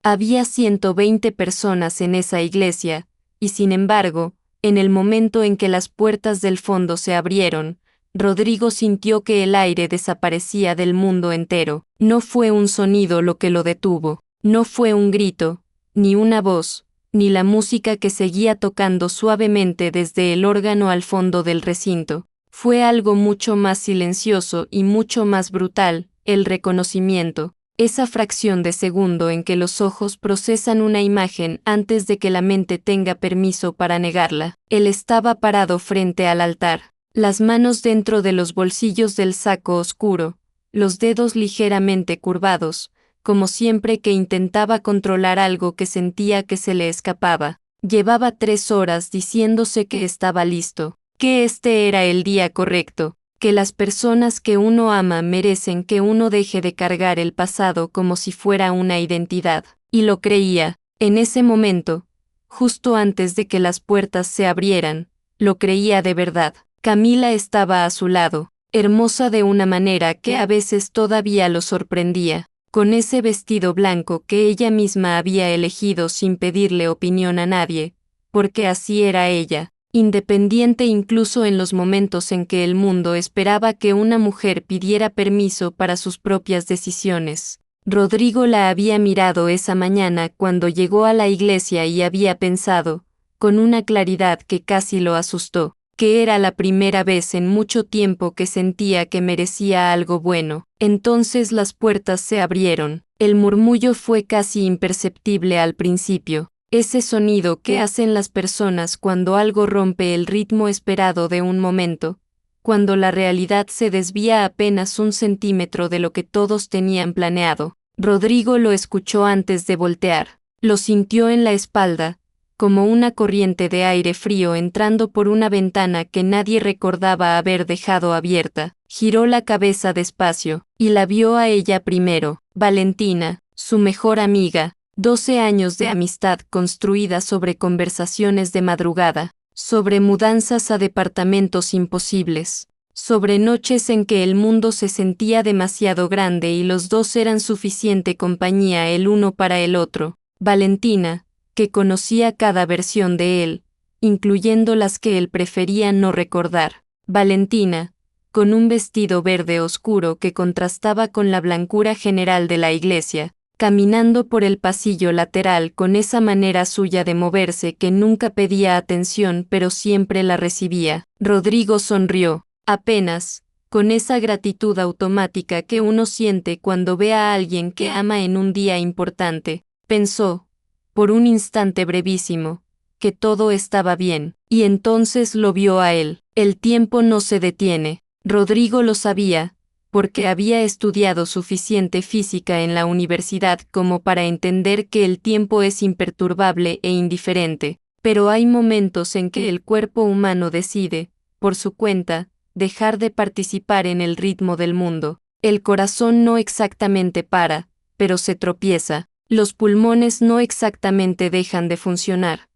Había 120 personas en esa iglesia, y sin embargo, en el momento en que las puertas del fondo se abrieron, Rodrigo sintió que el aire desaparecía del mundo entero. No fue un sonido lo que lo detuvo, no fue un grito, ni una voz, ni la música que seguía tocando suavemente desde el órgano al fondo del recinto. Fue algo mucho más silencioso y mucho más brutal, el reconocimiento. Esa fracción de segundo en que los ojos procesan una imagen antes de que la mente tenga permiso para negarla. Él estaba parado frente al altar, las manos dentro de los bolsillos del saco oscuro, los dedos ligeramente curvados, como siempre que intentaba controlar algo que sentía que se le escapaba. Llevaba 3 horas diciéndose que estaba listo, que este era el día correcto, que las personas que uno ama merecen que uno deje de cargar el pasado como si fuera una identidad. Y lo creía, en ese momento, justo antes de que las puertas se abrieran, lo creía de verdad. Camila estaba a su lado, hermosa de una manera que a veces todavía lo sorprendía, con ese vestido blanco que ella misma había elegido sin pedirle opinión a nadie, porque así era ella. Independiente incluso en los momentos en que el mundo esperaba que una mujer pidiera permiso para sus propias decisiones. Rodrigo la había mirado esa mañana cuando llegó a la iglesia y había pensado, con una claridad que casi lo asustó, que era la primera vez en mucho tiempo que sentía que merecía algo bueno. Entonces las puertas se abrieron. El murmullo fue casi imperceptible al principio. Ese sonido que hacen las personas cuando algo rompe el ritmo esperado de un momento, cuando la realidad se desvía apenas 1 centímetro de lo que todos tenían planeado. Rodrigo lo escuchó antes de voltear, lo sintió en la espalda, como una corriente de aire frío entrando por una ventana que nadie recordaba haber dejado abierta. Giró la cabeza despacio, y la vio a ella primero, Valentina, su mejor amiga. 12 años de amistad construida sobre conversaciones de madrugada, sobre mudanzas a departamentos imposibles, sobre noches en que el mundo se sentía demasiado grande y los dos eran suficiente compañía el uno para el otro. Valentina, que conocía cada versión de él, incluyendo las que él prefería no recordar. Valentina, con un vestido verde oscuro que contrastaba con la blancura general de la iglesia, caminando por el pasillo lateral con esa manera suya de moverse que nunca pedía atención pero siempre la recibía. Rodrigo sonrió, apenas, con esa gratitud automática que uno siente cuando ve a alguien que ama en un día importante. Pensó, por un instante brevísimo, que todo estaba bien, y entonces lo vio a él. El tiempo no se detiene. Rodrigo lo sabía, porque había estudiado suficiente física en la universidad como para entender que el tiempo es imperturbable e indiferente, pero hay momentos en que el cuerpo humano decide, por su cuenta, dejar de participar en el ritmo del mundo. El corazón no exactamente para, pero se tropieza, los pulmones no exactamente dejan de funcionar,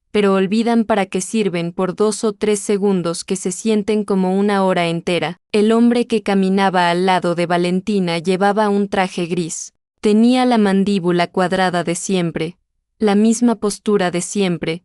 pero olvidan para qué sirven por 2 o 3 segundos que se sienten como una hora entera. El hombre que caminaba al lado de Valentina llevaba un traje gris. Tenía la mandíbula cuadrada de siempre, la misma postura de siempre,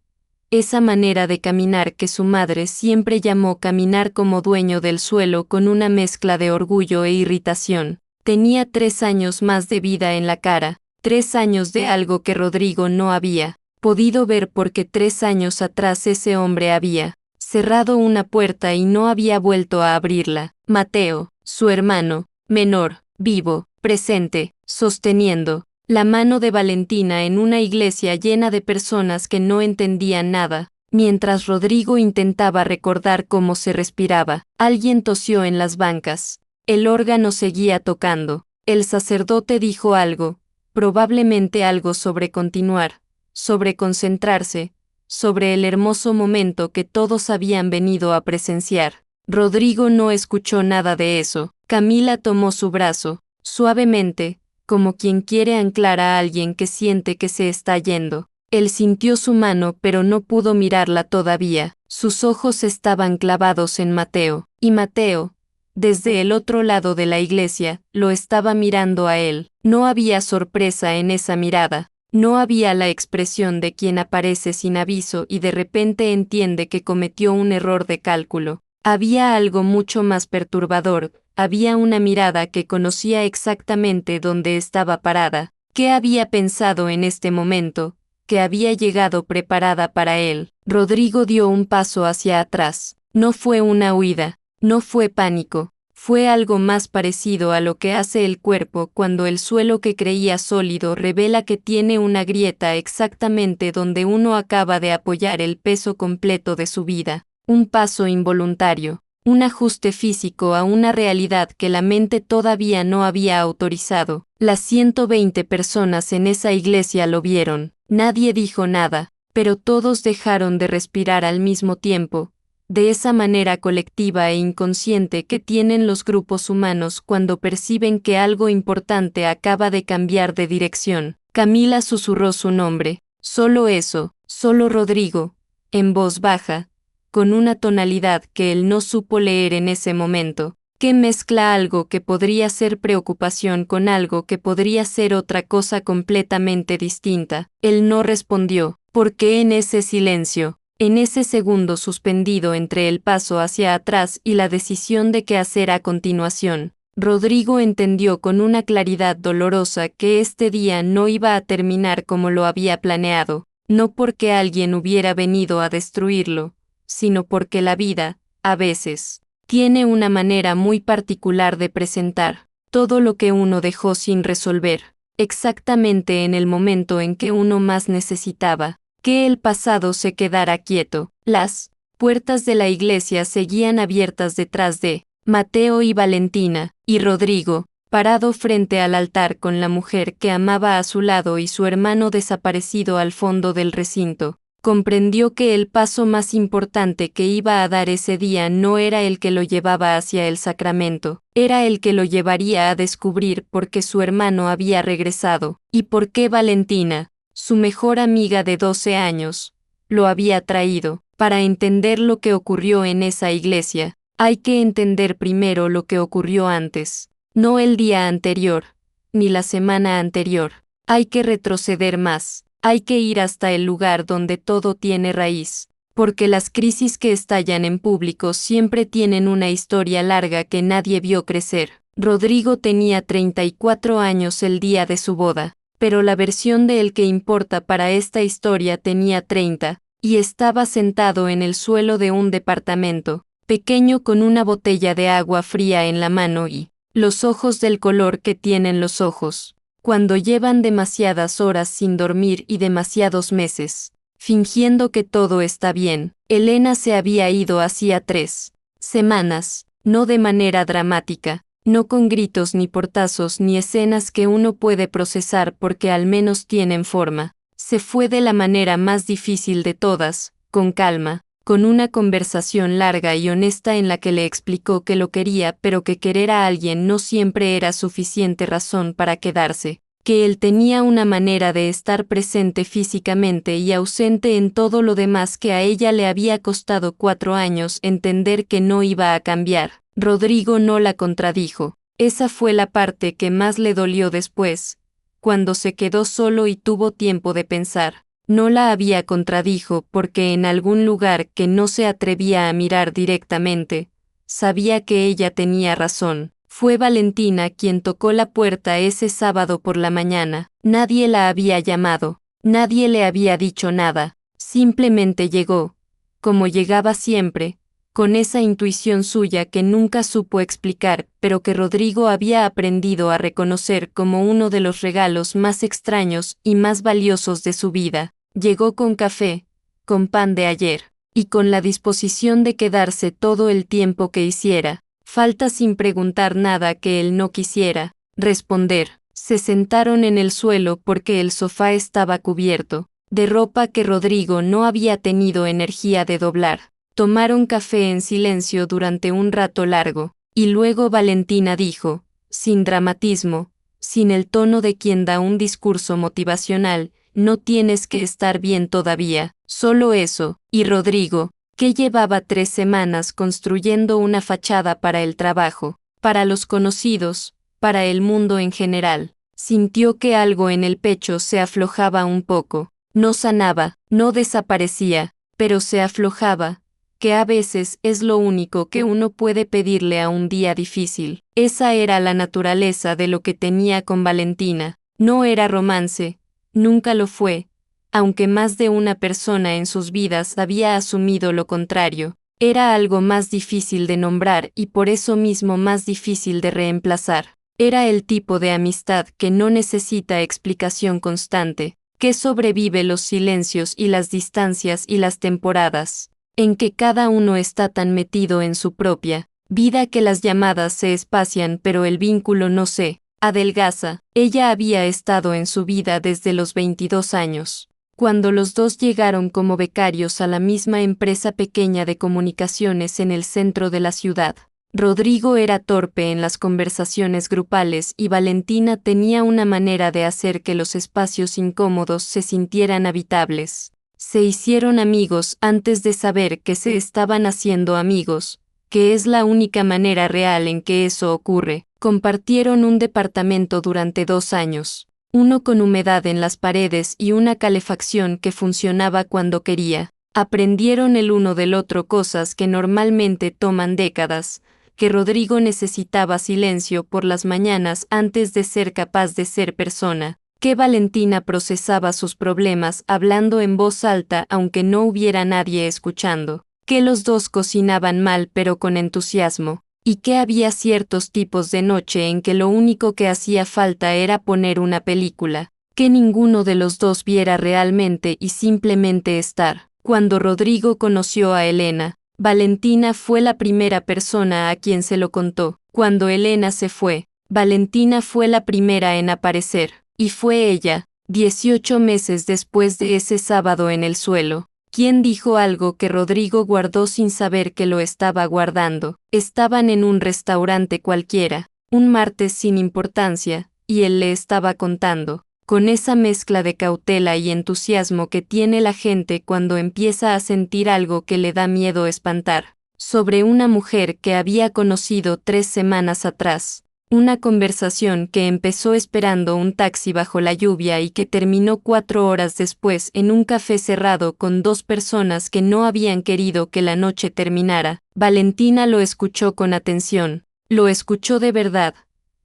esa manera de caminar que su madre siempre llamó caminar como dueño del suelo con una mezcla de orgullo e irritación. Tenía 3 años más de vida en la cara, 3 años de algo que Rodrigo no había podido ver porque 3 años atrás ese hombre había cerrado una puerta y no había vuelto a abrirla. Mateo, su hermano, menor, vivo, presente, sosteniendo la mano de Valentina en una iglesia llena de personas que no entendían nada. Mientras Rodrigo intentaba recordar cómo se respiraba, alguien tosió en las bancas. El órgano seguía tocando. El sacerdote dijo algo, probablemente algo sobre continuar, sobre concentrarse, sobre el hermoso momento que todos habían venido a presenciar. Rodrigo no escuchó nada de eso. Camila tomó su brazo, suavemente, como quien quiere anclar a alguien que siente que se está yendo. Él sintió su mano pero no pudo mirarla todavía. Sus ojos estaban clavados en Mateo, y Mateo, desde el otro lado de la iglesia, lo estaba mirando a él. No había sorpresa en esa mirada. No había la expresión de quien aparece sin aviso y de repente entiende que cometió un error de cálculo. Había algo mucho más perturbador, había una mirada que conocía exactamente dónde estaba parada, qué había pensado en este momento, que había llegado preparada para él. Rodrigo dio un paso hacia atrás. No fue una huida, no fue pánico, fue algo más parecido a lo que hace el cuerpo cuando el suelo que creía sólido revela que tiene una grieta exactamente donde uno acaba de apoyar el peso completo de su vida. Un paso involuntario, un ajuste físico a una realidad que la mente todavía no había autorizado. Las 120 personas en esa iglesia lo vieron. Nadie dijo nada, pero todos dejaron de respirar al mismo tiempo, de esa manera colectiva e inconsciente que tienen los grupos humanos cuando perciben que algo importante acaba de cambiar de dirección. Camila susurró su nombre. Solo eso, solo Rodrigo, en voz baja, con una tonalidad que él no supo leer en ese momento, que mezcla algo que podría ser preocupación con algo que podría ser otra cosa completamente distinta. Él no respondió, porque en ese silencio, en ese segundo suspendido entre el paso hacia atrás y la decisión de qué hacer a continuación, Rodrigo entendió con una claridad dolorosa que este día no iba a terminar como lo había planeado, no porque alguien hubiera venido a destruirlo, sino porque la vida, a veces, tiene una manera muy particular de presentar todo lo que uno dejó sin resolver, exactamente en el momento en que uno más necesitaba que el pasado se quedara quieto. Las puertas de la iglesia seguían abiertas detrás de Mateo y Valentina, y Rodrigo, parado frente al altar con la mujer que amaba a su lado y su hermano desaparecido al fondo del recinto, comprendió que el paso más importante que iba a dar ese día no era el que lo llevaba hacia el sacramento, era el que lo llevaría a descubrir por qué su hermano había regresado, y por qué Valentina, su mejor amiga de 12 años, lo había traído. Para entender lo que ocurrió en esa iglesia, hay que entender primero lo que ocurrió antes, no el día anterior, ni la semana anterior. Hay que retroceder más, hay que ir hasta el lugar donde todo tiene raíz, porque las crisis que estallan en público siempre tienen una historia larga que nadie vio crecer. Rodrigo tenía 34 años el día de su boda, pero la versión de el que importa para esta historia tenía 30, y estaba sentado en el suelo de un departamento, pequeño con una botella de agua fría en la mano y los ojos del color que tienen los ojos, cuando llevan demasiadas horas sin dormir y demasiados meses, fingiendo que todo está bien. Elena se había ido hacía 3 semanas, no de manera dramática, no con gritos ni portazos ni escenas que uno puede procesar porque al menos tienen forma. Se fue de la manera más difícil de todas, con calma, con una conversación larga y honesta en la que le explicó que lo quería pero que querer a alguien no siempre era suficiente razón para quedarse, que él tenía una manera de estar presente físicamente y ausente en todo lo demás que a ella le había costado 4 años entender que no iba a cambiar. Rodrigo no la contradijo. Esa fue la parte que más le dolió después, cuando se quedó solo y tuvo tiempo de pensar. No la había contradijo porque en algún lugar que no se atrevía a mirar directamente, sabía que ella tenía razón. Fue Valentina quien tocó la puerta ese sábado por la mañana. Nadie la había llamado, nadie le había dicho nada, simplemente llegó, como llegaba siempre, con esa intuición suya que nunca supo explicar, pero que Rodrigo había aprendido a reconocer como uno de los regalos más extraños y más valiosos de su vida. Llegó con café, con pan de ayer, y con la disposición de quedarse todo el tiempo que hiciera falta sin preguntar nada que él no quisiera responder. Se sentaron en el suelo porque el sofá estaba cubierto de ropa que Rodrigo no había tenido energía de doblar. Tomaron café en silencio durante un rato largo, y luego Valentina dijo, sin dramatismo, sin el tono de quien da un discurso motivacional, no tienes que estar bien todavía, solo eso. Y Rodrigo, que llevaba 3 semanas construyendo una fachada para el trabajo, para los conocidos, para el mundo en general, Sintió que algo en el pecho se aflojaba un poco. No sanaba, no desaparecía, pero se aflojaba, que a veces es lo único que uno puede pedirle a un día difícil. Esa era la naturaleza de lo que tenía con Valentina. No era romance, nunca lo fue, aunque más de una persona en sus vidas había asumido lo contrario. Era algo más difícil de nombrar y por eso mismo más difícil de reemplazar. Era el tipo de amistad que no necesita explicación constante, que sobrevive los silencios y las distancias y las temporadas, en que cada uno está tan metido en su propia vida que las llamadas se espacian pero el vínculo no se adelgaza. Ella había estado en su vida desde los 22 años, cuando los dos llegaron como becarios a la misma empresa pequeña de comunicaciones en el centro de la ciudad. Rodrigo era torpe en las conversaciones grupales y Valentina tenía una manera de hacer que los espacios incómodos se sintieran habitables. Se hicieron amigos antes de saber que se estaban haciendo amigos, que es la única manera real en que eso ocurre. Compartieron un departamento durante 2 años, uno con humedad en las paredes y una calefacción que funcionaba cuando quería. Aprendieron el uno del otro cosas que normalmente toman décadas, que Rodrigo necesitaba silencio por las mañanas antes de ser capaz de ser persona, que Valentina procesaba sus problemas hablando en voz alta aunque no hubiera nadie escuchando, que los dos cocinaban mal pero con entusiasmo, y que había ciertos tipos de noche en que lo único que hacía falta era poner una película, que ninguno de los dos viera realmente y simplemente estar. Cuando Rodrigo conoció a Elena, Valentina fue la primera persona a quien se lo contó. Cuando Elena se fue, Valentina fue la primera en aparecer, y fue ella, 18 meses después de ese sábado en el suelo, quien dijo algo que Rodrigo guardó sin saber que lo estaba guardando. Estaban en un restaurante cualquiera, un martes sin importancia, y él le estaba contando, con esa mezcla de cautela y entusiasmo que tiene la gente cuando empieza a sentir algo que le da miedo espantar, sobre una mujer que había conocido 3 semanas atrás. Una conversación que empezó esperando un taxi bajo la lluvia y que terminó 4 horas después en un café cerrado con 2 personas que no habían querido que la noche terminara. Valentina lo escuchó con atención, lo escuchó de verdad,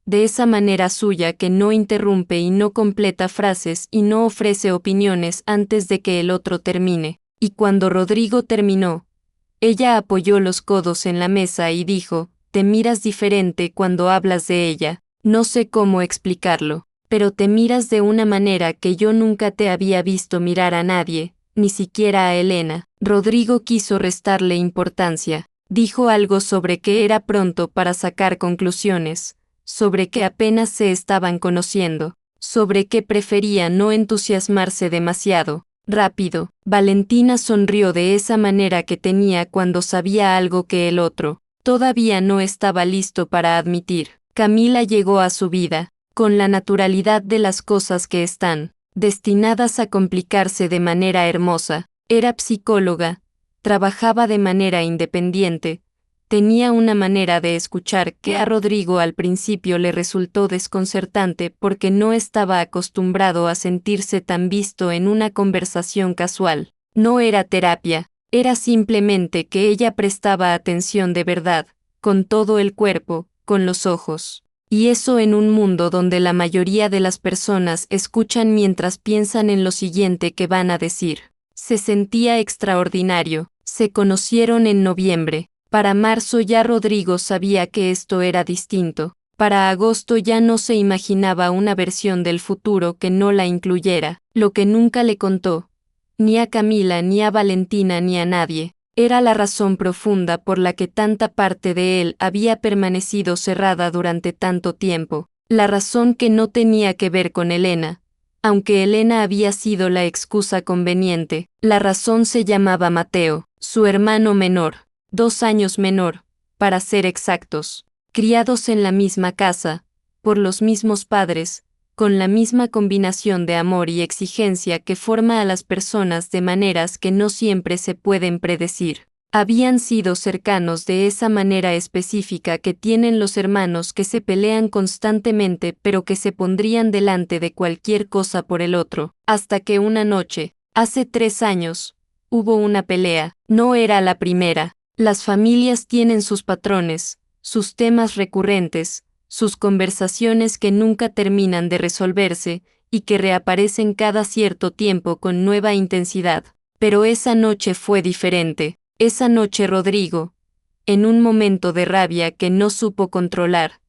de esa manera suya que no interrumpe y no completa frases y no ofrece opiniones antes de que el otro termine. Y cuando Rodrigo terminó, ella apoyó los codos en la mesa y dijo, «Te miras diferente cuando hablas de ella, no sé cómo explicarlo, pero te miras de una manera que yo nunca te había visto mirar a nadie, ni siquiera a Elena». Rodrigo quiso restarle importancia, dijo algo sobre que era pronto para sacar conclusiones, sobre que apenas se estaban conociendo, sobre que prefería no entusiasmarse demasiado. Rápido, Valentina sonrió de esa manera que tenía cuando sabía algo que el otro todavía no estaba listo para admitir. Camila llegó a su vida, con la naturalidad de las cosas que están destinadas a complicarse de manera hermosa. Era psicóloga, trabajaba de manera independiente, tenía una manera de escuchar que a Rodrigo al principio le resultó desconcertante porque no estaba acostumbrado a sentirse tan visto en una conversación casual. No era terapia, era simplemente que ella prestaba atención de verdad, con todo el cuerpo, con los ojos. Y eso en un mundo donde la mayoría de las personas escuchan mientras piensan en lo siguiente que van a decir. Se sentía extraordinario. Se conocieron en noviembre. Para marzo ya Rodrigo sabía que esto era distinto. Para agosto ya no se imaginaba una versión del futuro que no la incluyera. Lo que nunca le contó, ni a Camila, ni a Valentina, ni a nadie, era la razón profunda por la que tanta parte de él había permanecido cerrada durante tanto tiempo. La razón que no tenía que ver con Elena, aunque Elena había sido la excusa conveniente. La razón se llamaba Mateo, su hermano menor. 2 años menor, para ser exactos, criados en la misma casa, por los mismos padres, con la misma combinación de amor y exigencia que forma a las personas de maneras que no siempre se pueden predecir. Habían sido cercanos de esa manera específica que tienen los hermanos que se pelean constantemente pero que se pondrían delante de cualquier cosa por el otro, hasta que una noche, hace 3 años, hubo una pelea. No era la primera. Las familias tienen sus patrones, sus temas recurrentes, sus conversaciones que nunca terminan de resolverse y que reaparecen cada cierto tiempo con nueva intensidad. Pero esa noche fue diferente. Esa noche Rodrigo, en un momento de rabia que no supo controlar,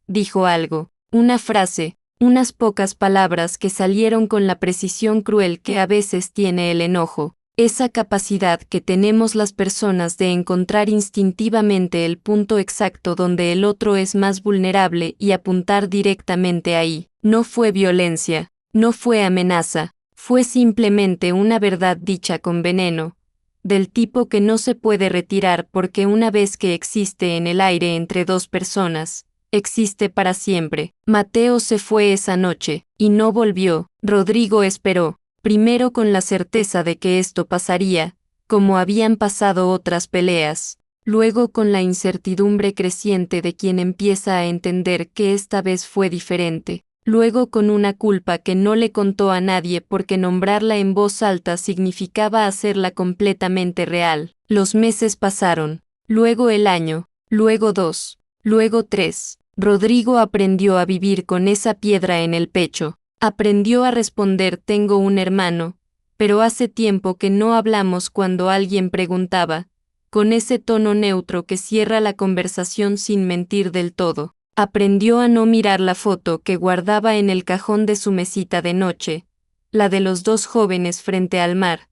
dijo algo, una frase, unas pocas palabras que salieron con la precisión cruel que a veces tiene el enojo, esa capacidad que tenemos las personas de encontrar instintivamente el punto exacto donde el otro es más vulnerable y apuntar directamente ahí. No fue violencia, no fue amenaza, fue simplemente una verdad dicha con veneno, del tipo que no se puede retirar porque una vez que existe en el aire entre dos personas, existe para siempre. Mateo se fue esa noche, y no volvió. Rodrigo esperó, primero con la certeza de que esto pasaría, como habían pasado otras peleas, luego con la incertidumbre creciente de quien empieza a entender que esta vez fue diferente. Luego con una culpa que no le contó a nadie porque nombrarla en voz alta significaba hacerla completamente real. Los meses pasaron, luego el año, luego 2, luego 3. Rodrigo aprendió a vivir con esa piedra en el pecho. Aprendió a responder tengo un hermano, pero hace tiempo que no hablamos cuando alguien preguntaba, con ese tono neutro que cierra la conversación sin mentir del todo. Aprendió a no mirar la foto que guardaba en el cajón de su mesita de noche, la de los 2 jóvenes frente al mar,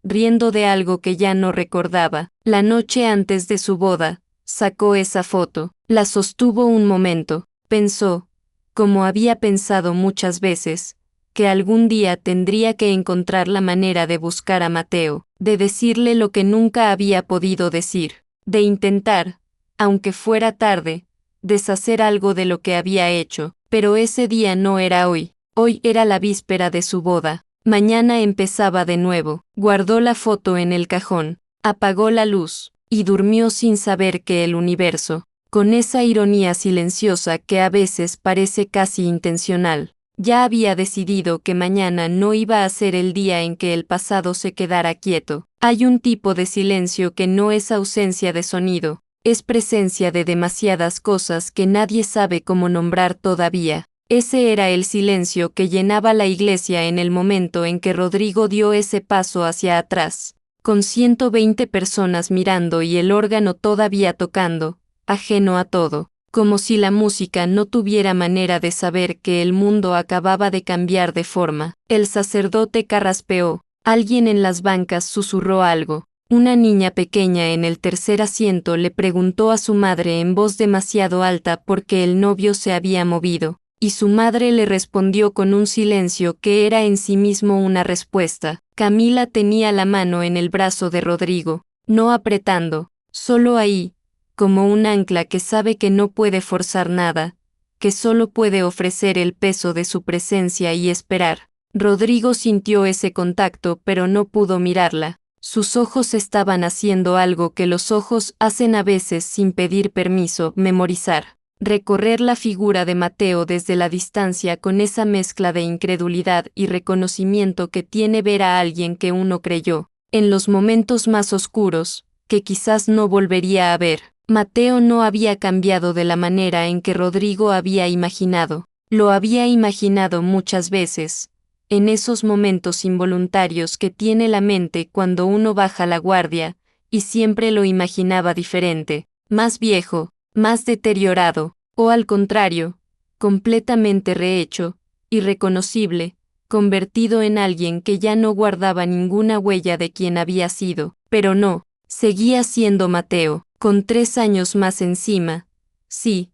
riendo de algo que ya no recordaba. La noche antes de su boda, sacó esa foto, la sostuvo un momento, pensó, como había pensado muchas veces, que algún día tendría que encontrar la manera de buscar a Mateo, de decirle lo que nunca había podido decir, de intentar, aunque fuera tarde, deshacer algo de lo que había hecho, pero ese día no era hoy era la víspera de su boda, mañana empezaba de nuevo. Guardó la foto en el cajón, apagó la luz, y durmió sin saber que el universo, con esa ironía silenciosa que a veces parece casi intencional, ya había decidido que mañana no iba a ser el día en que el pasado se quedara quieto. Hay un tipo de silencio que no es ausencia de sonido, es presencia de demasiadas cosas que nadie sabe cómo nombrar todavía. Ese era el silencio que llenaba la iglesia en el momento en que Rodrigo dio ese paso hacia atrás, con 120 personas mirando y el órgano todavía tocando, ajeno a todo, como si la música no tuviera manera de saber que el mundo acababa de cambiar de forma. El sacerdote carraspeó, alguien en las bancas susurró algo. Una niña pequeña en el tercer asiento le preguntó a su madre en voz demasiado alta por qué el novio se había movido, y su madre le respondió con un silencio que era en sí mismo una respuesta. Camila tenía la mano en el brazo de Rodrigo, no apretando, solo ahí, como un ancla que sabe que no puede forzar nada, que solo puede ofrecer el peso de su presencia y esperar. Rodrigo sintió ese contacto pero no pudo mirarla. Sus ojos estaban haciendo algo que los ojos hacen a veces sin pedir permiso, memorizar. Recorrer la figura de Mateo desde la distancia con esa mezcla de incredulidad y reconocimiento que tiene ver a alguien que uno creyó, en los momentos más oscuros, que quizás no volvería a ver. Mateo no había cambiado de la manera en que Rodrigo había imaginado. Lo había imaginado muchas veces, en esos momentos involuntarios que tiene la mente cuando uno baja la guardia, y siempre lo imaginaba diferente, más viejo, más deteriorado, o al contrario, completamente rehecho, irreconocible, convertido en alguien que ya no guardaba ninguna huella de quien había sido. Pero no, seguía siendo Mateo, con 3 años más encima, sí,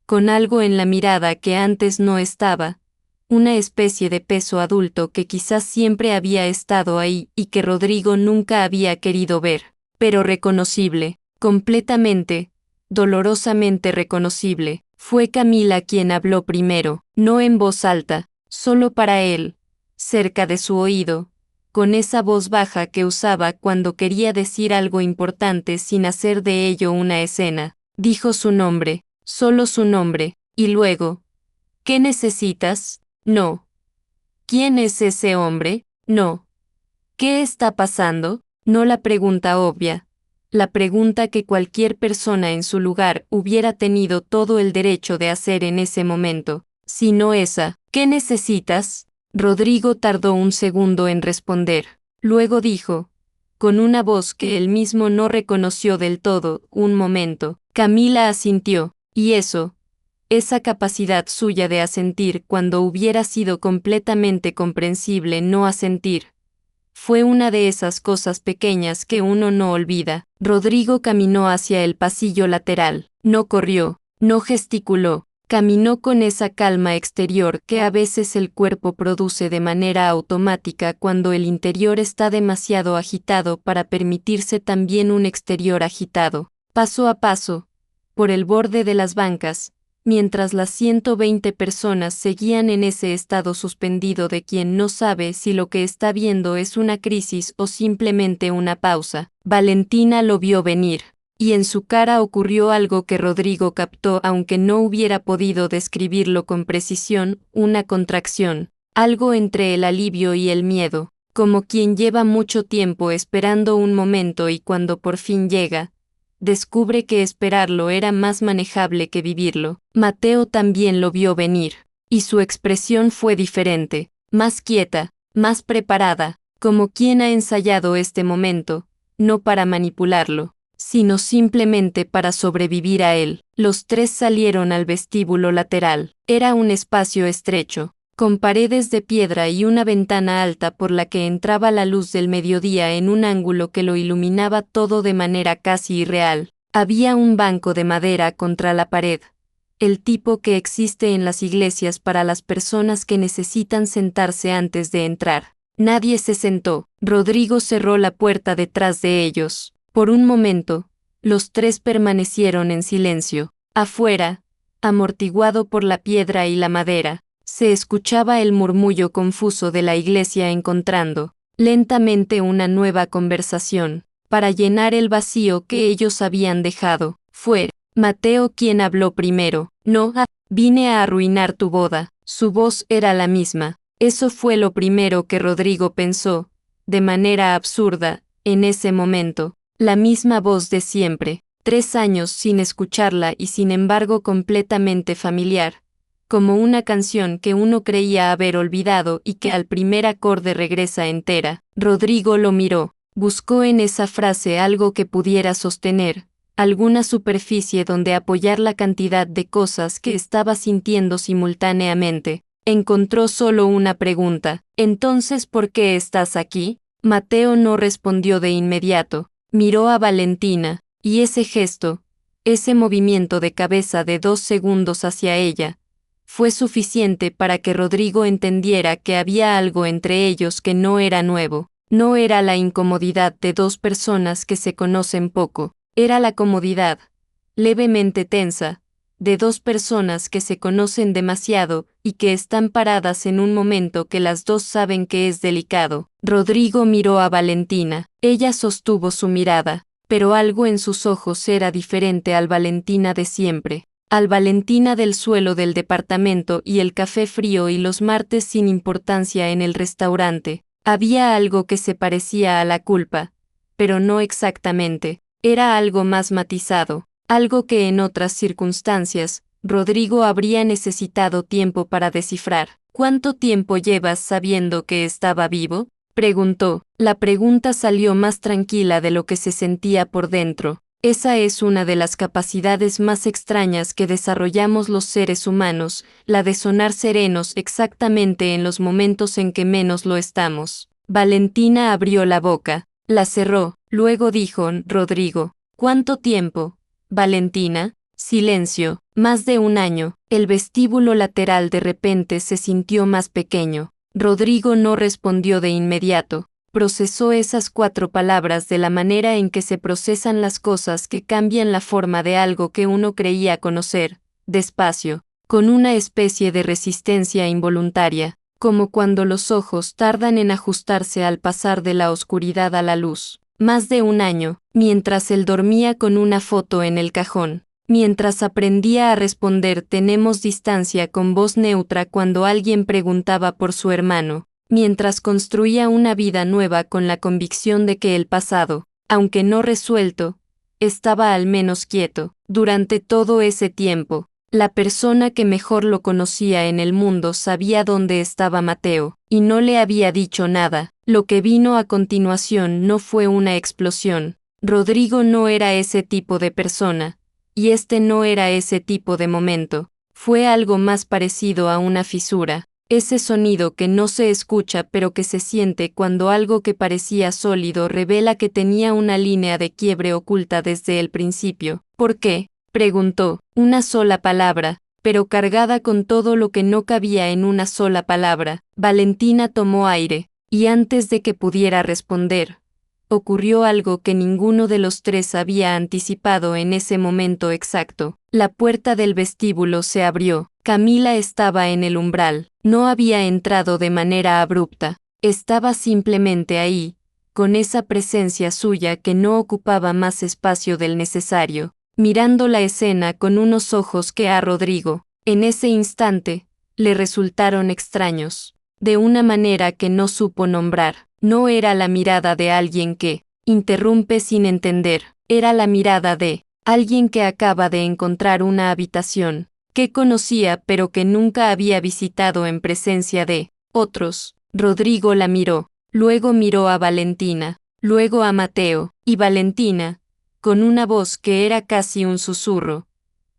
con algo en la mirada que antes no estaba, una especie de peso adulto que quizás siempre había estado ahí y que Rodrigo nunca había querido ver, pero reconocible, completamente, dolorosamente reconocible. Fue Camila quien habló primero, no en voz alta, solo para él, cerca de su oído, con esa voz baja que usaba cuando quería decir algo importante sin hacer de ello una escena. Dijo su nombre, solo su nombre, y luego, ¿qué necesitas? No. ¿Quién es ese hombre? No. ¿Qué está pasando? No la pregunta obvia. La pregunta que cualquier persona en su lugar hubiera tenido todo el derecho de hacer en ese momento, sino esa, ¿qué necesitas? Rodrigo tardó un segundo en responder. Luego dijo, con una voz que él mismo no reconoció del todo, un momento. Camila asintió, y eso, esa capacidad suya de asentir cuando hubiera sido completamente comprensible no asentir, fue una de esas cosas pequeñas que uno no olvida. Rodrigo caminó hacia el pasillo lateral. No corrió, no gesticuló. Caminó con esa calma exterior que a veces el cuerpo produce de manera automática cuando el interior está demasiado agitado para permitirse también un exterior agitado. Paso a paso, por el borde de las bancas, mientras las 120 personas seguían en ese estado suspendido de quien no sabe si lo que está viendo es una crisis o simplemente una pausa. Valentina lo vio venir, y en su cara ocurrió algo que Rodrigo captó aunque no hubiera podido describirlo con precisión, una contracción, algo entre el alivio y el miedo, como quien lleva mucho tiempo esperando un momento y cuando por fin llega, descubre que esperarlo era más manejable que vivirlo. Mateo también lo vio venir, y su expresión fue diferente, más quieta, más preparada, como quien ha ensayado este momento, no para manipularlo, sino simplemente para sobrevivir a él. Los tres salieron al vestíbulo lateral. Era un espacio estrecho, con paredes de piedra y una ventana alta por la que entraba la luz del mediodía en un ángulo que lo iluminaba todo de manera casi irreal. Había un banco de madera contra la pared, el tipo que existe en las iglesias para las personas que necesitan sentarse antes de entrar. Nadie se sentó. Rodrigo cerró la puerta detrás de ellos. Por un momento, los tres permanecieron en silencio. Afuera, amortiguado por la piedra y la madera, se escuchaba el murmullo confuso de la iglesia encontrando, lentamente una nueva conversación, para llenar el vacío que ellos habían dejado. Fue Mateo quien habló primero. No, vine a arruinar tu boda. Su voz era la misma. Eso fue lo primero que Rodrigo pensó, de manera absurda, en ese momento. La misma voz de siempre. 3 años sin escucharla y sin embargo completamente familiar, como una canción que uno creía haber olvidado y que al primer acorde regresa entera. Rodrigo lo miró, buscó en esa frase algo que pudiera sostener, alguna superficie donde apoyar la cantidad de cosas que estaba sintiendo simultáneamente. Encontró solo una pregunta. ¿Entonces por qué estás aquí? Mateo no respondió de inmediato. Miró a Valentina, y ese gesto, ese movimiento de cabeza de 2 segundos hacia ella, fue suficiente para que Rodrigo entendiera que había algo entre ellos que no era nuevo. No era la incomodidad de 2 personas que se conocen poco, era la comodidad, levemente tensa, de 2 personas que se conocen demasiado y que están paradas en un momento que las dos saben que es delicado. Rodrigo miró a Valentina. Ella sostuvo su mirada, pero algo en sus ojos era diferente al Valentina de siempre, al Valentina del suelo del departamento y el café frío y los martes sin importancia en el restaurante. Había algo que se parecía a la culpa, pero no exactamente. Era algo más matizado, algo que en otras circunstancias, Rodrigo habría necesitado tiempo para descifrar. ¿Cuánto tiempo llevas sabiendo que estaba vivo?, preguntó. La pregunta salió más tranquila de lo que se sentía por dentro. Esa es una de las capacidades más extrañas que desarrollamos los seres humanos, la de sonar serenos exactamente en los momentos en que menos lo estamos. Valentina abrió la boca, la cerró, luego dijo: Rodrigo, ¿cuánto tiempo? Valentina, silencio. Más de 1 año. El vestíbulo lateral de repente se sintió más pequeño. Rodrigo no respondió de inmediato. Procesó esas 4 palabras de la manera en que se procesan las cosas que cambian la forma de algo que uno creía conocer, despacio, con una especie de resistencia involuntaria. como cuando los ojos tardan en ajustarse al pasar de la oscuridad a la luz. Más de un año, mientras él dormía con una foto en el cajón. Mientras aprendía a responder tenemos distancia con voz neutra cuando alguien preguntaba por su hermano. Mientras construía una vida nueva con la convicción de que el pasado, aunque no resuelto, estaba al menos quieto. Durante todo ese tiempo, la persona que mejor lo conocía en el mundo sabía dónde estaba Mateo, y no le había dicho nada. Lo que vino a continuación no fue una explosión. Rodrigo no era ese tipo de persona, y este no era ese tipo de momento. Fue algo más parecido a una fisura. Ese sonido que no se escucha pero que se siente cuando algo que parecía sólido revela que tenía una línea de quiebre oculta desde el principio. ¿Por qué?, preguntó. Una sola palabra, pero cargada con todo lo que no cabía en una sola palabra. Valentina tomó aire, y antes de que pudiera responder, ocurrió algo que ninguno de los tres había anticipado en ese momento exacto. La puerta del vestíbulo se abrió. Camila estaba en el umbral. No había entrado de manera abrupta. Estaba simplemente ahí, con esa presencia suya que no ocupaba más espacio del necesario, mirando la escena con unos ojos que a Rodrigo, en ese instante, le resultaron extraños, de una manera que no supo nombrar. No era la mirada de alguien que interrumpe sin entender, era la mirada de alguien que acaba de encontrar una habitación que conocía pero que nunca había visitado en presencia de otros. Rodrigo la miró, luego miró a Valentina, luego a Mateo, y Valentina, con una voz que era casi un susurro,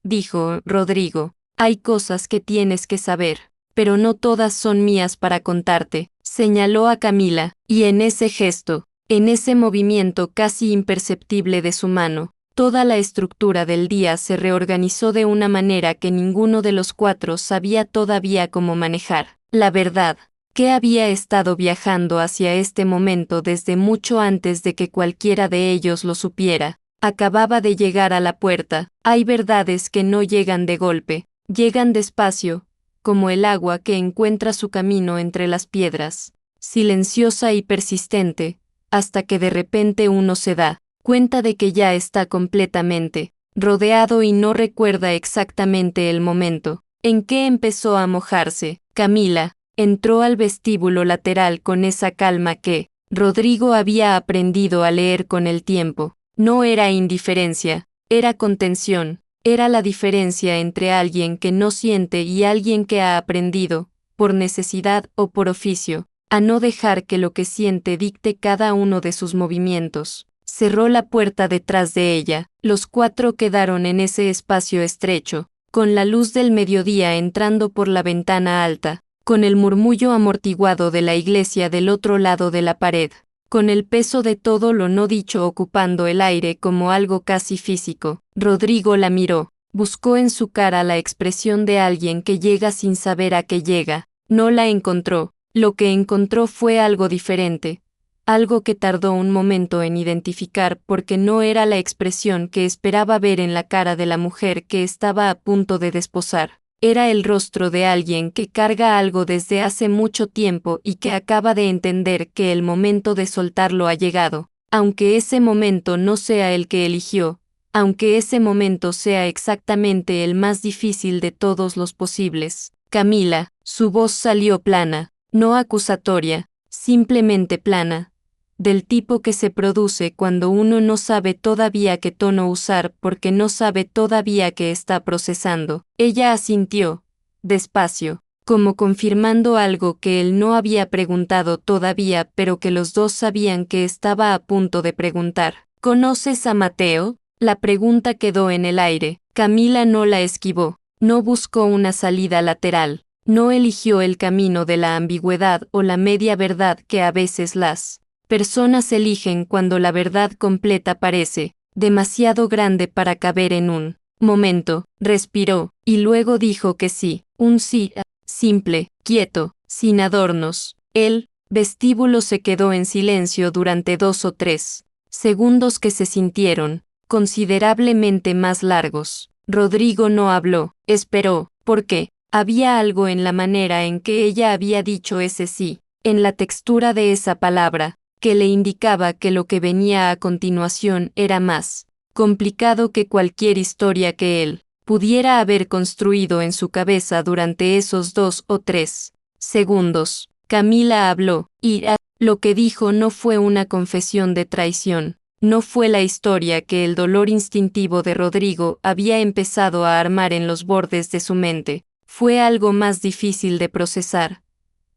dijo: Rodrigo, hay cosas que tienes que saber, pero no todas son mías para contarte. Señaló a Camila, y en ese gesto, en ese movimiento casi imperceptible de su mano, toda la estructura del día se reorganizó de una manera que ninguno de los cuatro sabía todavía cómo manejar. La verdad, que había estado viajando hacia este momento desde mucho antes de que cualquiera de ellos lo supiera, acababa de llegar a la puerta. Hay verdades que no llegan de golpe, llegan despacio, como el agua que encuentra su camino entre las piedras, silenciosa y persistente, hasta que de repente uno se da cuenta de que ya está completamente rodeado y no recuerda exactamente el momento en que empezó a mojarse. Camila entró al vestíbulo lateral con esa calma que Rodrigo había aprendido a leer con el tiempo. No era indiferencia, era contención. Era la diferencia entre alguien que no siente y alguien que ha aprendido, por necesidad o por oficio, a no dejar que lo que siente dicte cada uno de sus movimientos. Cerró la puerta detrás de ella. Los cuatro quedaron en ese espacio estrecho, con la luz del mediodía entrando por la ventana alta, con el murmullo amortiguado de la iglesia del otro lado de la pared, con el peso de todo lo no dicho ocupando el aire como algo casi físico. Rodrigo la miró, buscó en su cara la expresión de alguien que llega sin saber a qué llega. No la encontró. Lo que encontró fue algo diferente, algo que tardó un momento en identificar porque no era la expresión que esperaba ver en la cara de la mujer que estaba a punto de desposar. Era el rostro de alguien que carga algo desde hace mucho tiempo y que acaba de entender que el momento de soltarlo ha llegado, aunque ese momento no sea el que eligió, aunque ese momento sea exactamente el más difícil de todos los posibles. Camila, su voz salió plana, no acusatoria, simplemente plana, del tipo que se produce cuando uno no sabe todavía qué tono usar porque no sabe todavía qué está procesando. Ella asintió, despacio, como confirmando algo que él no había preguntado todavía pero que los dos sabían que estaba a punto de preguntar. ¿Conoces a Mateo? La pregunta quedó en el aire. Camila no la esquivó, no buscó una salida lateral, no eligió el camino de la ambigüedad o la media verdad que a veces las personas eligen cuando la verdad completa parece demasiado grande para caber en un momento. Respiró, y luego dijo que sí, un sí, simple, quieto, sin adornos. El vestíbulo se quedó en silencio durante 2 o 3 segundos que se sintieron considerablemente más largos. Rodrigo no habló, esperó, porque Había algo en la manera en que ella había dicho ese sí, en la textura de esa palabra, que le indicaba que lo que venía a continuación era más complicado que cualquier historia que él pudiera haber construido en su cabeza durante esos 2 o 3 segundos. Camila habló, y lo que dijo no fue una confesión de traición, no fue la historia que el dolor instintivo de Rodrigo había empezado a armar en los bordes de su mente, fue algo más difícil de procesar,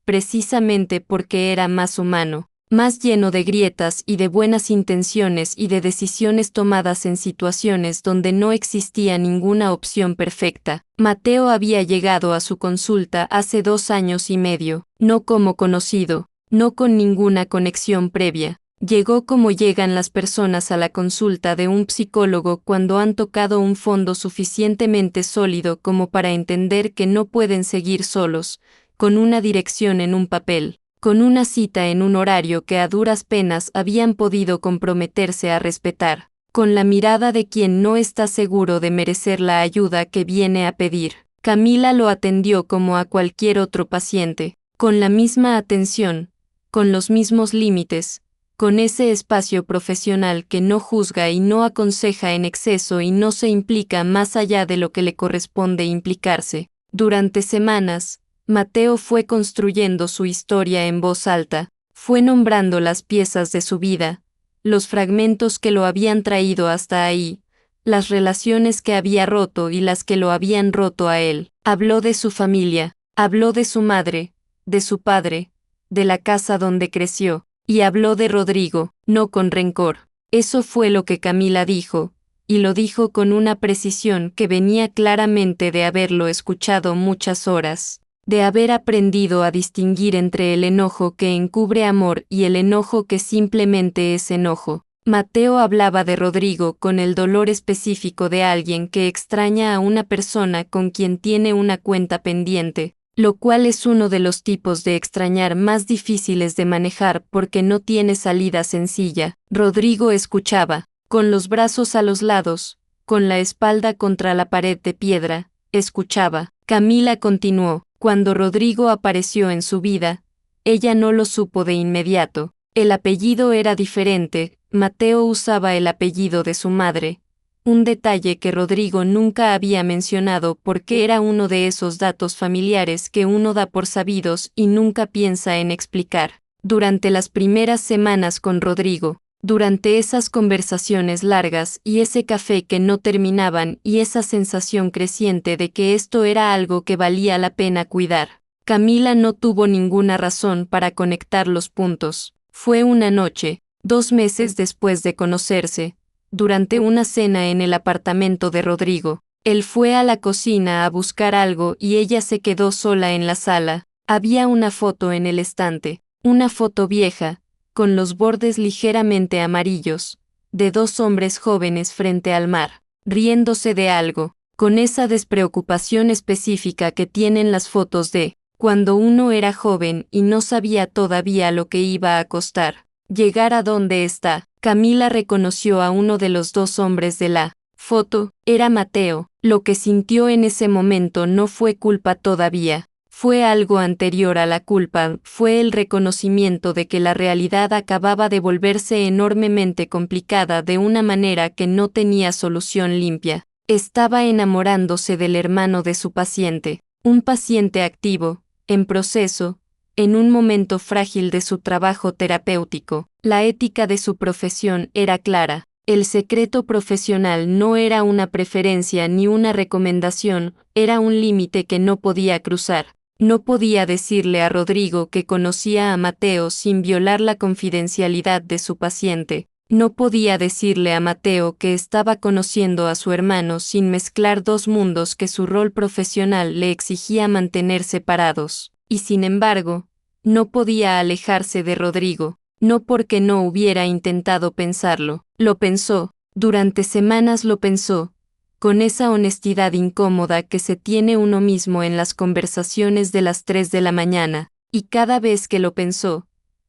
precisamente porque era más humano, más lleno de grietas y de buenas intenciones y de decisiones tomadas en situaciones donde no existía ninguna opción perfecta. Mateo había llegado a su consulta hace 2 años y medio, no como conocido, no con ninguna conexión previa. Llegó como llegan las personas a la consulta de un psicólogo cuando han tocado un fondo suficientemente sólido como para entender que no pueden seguir solos, con una dirección en un papel, con una cita en un horario que a duras penas habían podido comprometerse a respetar, con la mirada de quien no está seguro de merecer la ayuda que viene a pedir. Camila lo atendió como a cualquier otro paciente, con la misma atención, con los mismos límites, con ese espacio profesional que no juzga y no aconseja en exceso y no se implica más allá de lo que le corresponde implicarse. Durante semanas, Mateo fue construyendo su historia en voz alta, fue nombrando las piezas de su vida, los fragmentos que lo habían traído hasta ahí, las relaciones que había roto y las que lo habían roto a él. Habló de su familia, habló de su madre, de su padre, de la casa donde creció, y habló de Rodrigo, no con rencor. Eso fue lo que Camila dijo, y lo dijo con una precisión que venía claramente de haberlo escuchado muchas horas, de haber aprendido a distinguir entre el enojo que encubre amor y el enojo que simplemente es enojo. Mateo hablaba de Rodrigo con el dolor específico de alguien que extraña a una persona con quien tiene una cuenta pendiente, lo cual es uno de los tipos de extrañar más difíciles de manejar porque no tiene salida sencilla. Rodrigo escuchaba, con los brazos a los lados, con la espalda contra la pared de piedra, escuchaba. Camila continuó. Cuando Rodrigo apareció en su vida, ella no lo supo de inmediato. El apellido era diferente, Mateo usaba el apellido de su madre, un detalle que Rodrigo nunca había mencionado porque era uno de esos datos familiares que uno da por sabidos y nunca piensa en explicar. Durante las primeras semanas con Rodrigo, durante esas conversaciones largas y ese café que no terminaban y esa sensación creciente de que esto era algo que valía la pena cuidar, Camila no tuvo ninguna razón para conectar los puntos. Fue una noche, 2 meses después de conocerse, durante una cena en el apartamento de Rodrigo. Él fue a la cocina a buscar algo y ella se quedó sola en la sala. Había una foto en el estante, una foto vieja, con los bordes ligeramente amarillos, de 2 hombres jóvenes frente al mar, riéndose de algo, con esa despreocupación específica que tienen las fotos de cuando uno era joven y no sabía todavía lo que iba a costar. Llegar a donde está. Camila reconoció a uno de los 2 hombres de la foto, era Mateo. Lo que sintió en ese momento no fue culpa todavía. Fue algo anterior a la culpa, fue el reconocimiento de que la realidad acababa de volverse enormemente complicada de una manera que no tenía solución limpia. Estaba enamorándose del hermano de su paciente, un paciente activo, en proceso, en un momento frágil de su trabajo terapéutico. La ética de su profesión era clara. El secreto profesional no era una preferencia ni una recomendación, era un límite que no podía cruzar. No podía decirle a Rodrigo que conocía a Mateo sin violar la confidencialidad de su paciente. No podía decirle a Mateo que estaba conociendo a su hermano sin mezclar 2 mundos que su rol profesional le exigía mantener separados. Y sin embargo, no podía alejarse de Rodrigo, no porque no hubiera intentado pensarlo. Lo pensó, durante semanas lo pensó, con esa honestidad incómoda que se tiene uno mismo en las conversaciones de las 3 de la mañana, y cada vez que lo pensó,